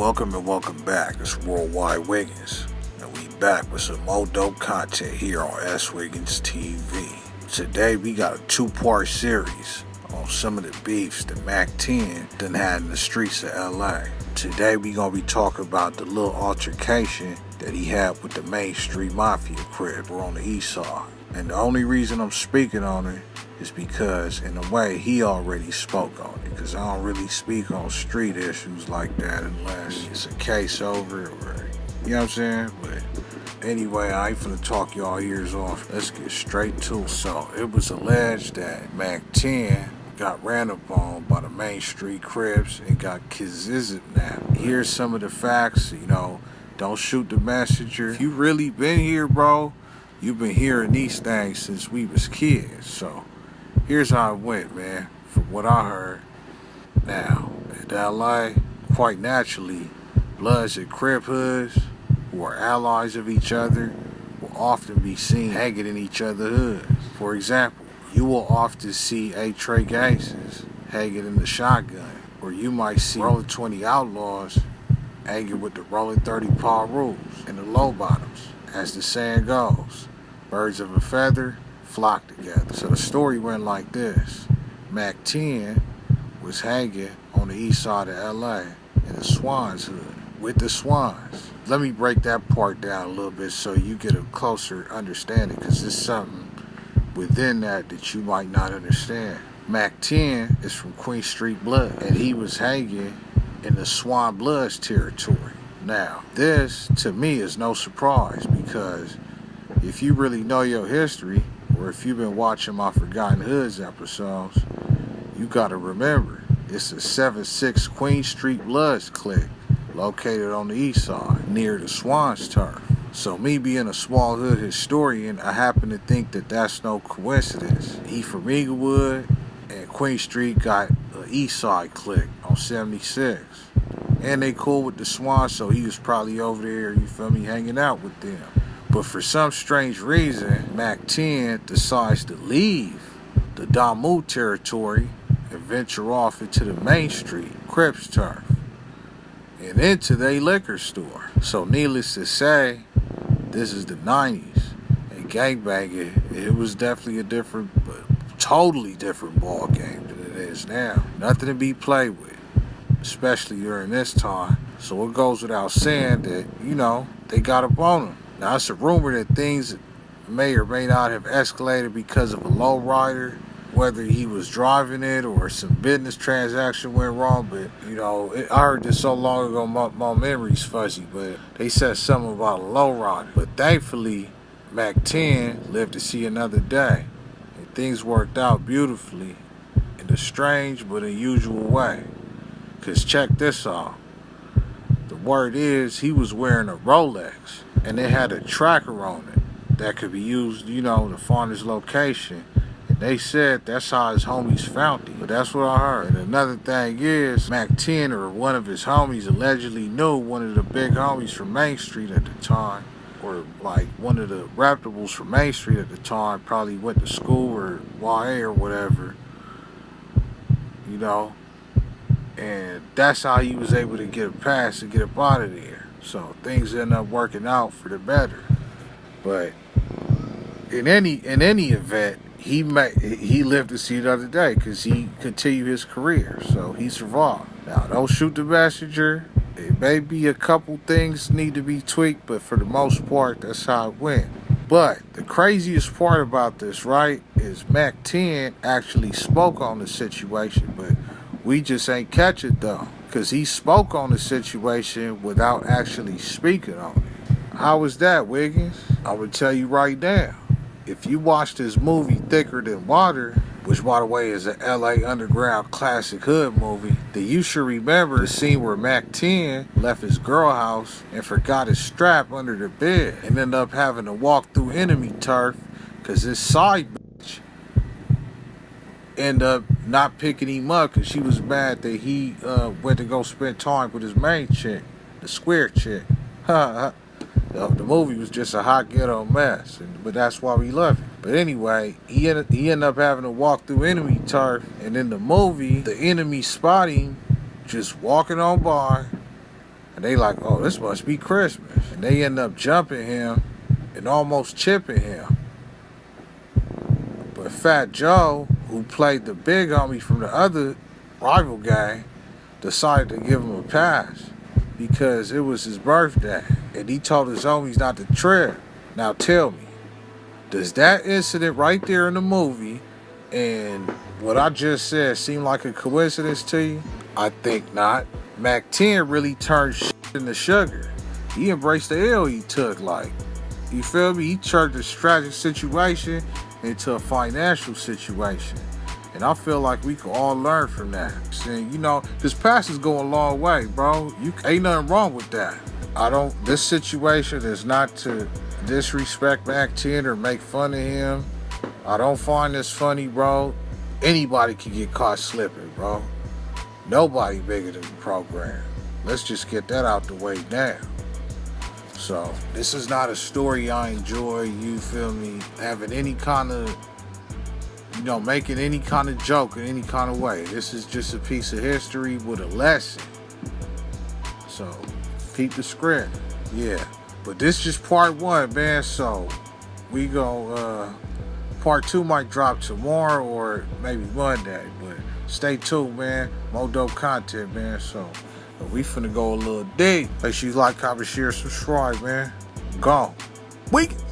Welcome and welcome back. It's Worldwide Wiggins, and we back with some more dope content here on S.WigginsTV. Today we got a two-part series on some of the beefs that Mack 10 done had in the streets of LA. Today we gonna be talking about the little altercation that he had with the Main Street Mafia crib or on the east side. And the only reason I'm speaking on it is because, in a way, he already spoke on it. Because I don't really speak on street issues like that unless it's a case over or, you know what I'm saying? But anyway, I ain't finna talk y'all ears off. Let's get straight to it. So, it was alleged that Mack 10 got ran up on by the Main Street Crips and got kidnapped. Here's some of the facts, don't shoot the messenger. If you really been here, bro, you've been hearing these things since we was kids. So, here's how it went, man, from what I heard. Now, in LA, quite naturally, Bloods and Crip hoods, who are allies of each other, will often be seen hanging in each other's hoods. For example, you will often see Trey Gases hanging in the shotgun, or you might see Rolling 20 Outlaws hanging with the Rolling 30 Paw Rules and the Low Bottoms. As the saying goes, birds of a feather flock together. So the story went like this. Mack 10 was hanging on the east side of LA in the Swans hood with the Swans. Let me break that part down a little bit so you get a closer understanding, because there's something within that you might not understand. Mack 10 is from Queen Street Blood, and he was hanging in the Swan Bloods territory. Now, this to me is no surprise, because if you really know your history, or if you've been watching my Forgotten Hoods episodes, you gotta remember, it's a 7-6 Queen Street Bloods clique located on the east side, near the Swans turf. So me being a small hood historian, I happen to think that that's no coincidence. He from Inglewood, and Queen Street got an east side clique on 76. And they cool with the Swans, so he was probably over there, you feel me, hanging out with them. But for some strange reason, Mack 10 decides to leave the Damu territory and venture off into the Main Street Crips turf and into their liquor store. So needless to say, this is the 90s, and gangbanging, it was definitely a different, but totally different ball game than it is now. Nothing to be played with, especially during this time. So it goes without saying that, they got up on him. Now, it's a rumor that things may or may not have escalated because of a lowrider, whether he was driving it or some business transaction went wrong. But, I heard this so long ago, my memory's fuzzy, but they said something about a lowrider. But thankfully, Mack 10 lived to see another day, and things worked out beautifully in a strange but unusual way. Because check this out. The word is he was wearing a Rolex, and it had a tracker on it that could be used, to find his location. And they said that's how his homies found him. But that's what I heard. And another thing is, Mack 10 or one of his homies allegedly knew one of the big homies from Main Street at the time, or like one of the reputables from Main Street at the time, probably went to school or YA or whatever, and that's how he was able to get a pass to get up out of there. So things ended up working out for the better. But in any event, he lived to see the other day because he continued his career. So he survived. Now, don't shoot the messenger. It may be a couple things need to be tweaked, but for the most part, that's how it went. But the craziest part about this, right, is Mack 10 actually spoke on the situation, but we just ain't catch it though, because he spoke on the situation without actually speaking on it. How was that, Wiggins? I would tell you right now. If you watch this movie Thicker Than Water, which by the way is an LA Underground classic hood movie, then you should remember the scene where Mack 10 left his girl house and forgot his strap under the bed and ended up having to walk through enemy turf because his side bitch ended up not picking him up because she was mad that he went to go spend time with his main chick, the square chick. The movie was just a hot ghetto mess, but that's why we love it. But anyway, he ended up having to walk through enemy turf, and in the movie, the enemy spot him just walking on by, And they like, oh, this must be Christmas. And they end up jumping him and almost chipping him. But Fat Joe, who played the big homie from the other rival gang, decided to give him a pass because it was his birthday. And he told his homies not to trip. Now tell me, does that incident right there in the movie and what I just said seem like a coincidence to you? I think not. Mack 10 really turned shit into sugar. He embraced the L he took, like, you feel me? He turned a tragic situation into a financial situation. And I feel like we can all learn from that. Saying, you know, this passes go a long way, bro. Ain't nothing wrong with that. This situation is not to disrespect Mack 10 or make fun of him. I don't find this funny, bro. Anybody can get caught slipping, bro. Nobody bigger than the program. Let's just get that out the way now. So, this is not a story I enjoy, you feel me, having any kind of, you know, making any kind of joke in any kind of way. This is just a piece of history with a lesson. So, keep the script. Yeah. But this just part 1, man. So, we go, part 2 might drop tomorrow or maybe Monday. But stay tuned, man. More dope content, man. So, we finna go a little deep. Make sure you like, comment, share, subscribe, man. Go. Wiggins.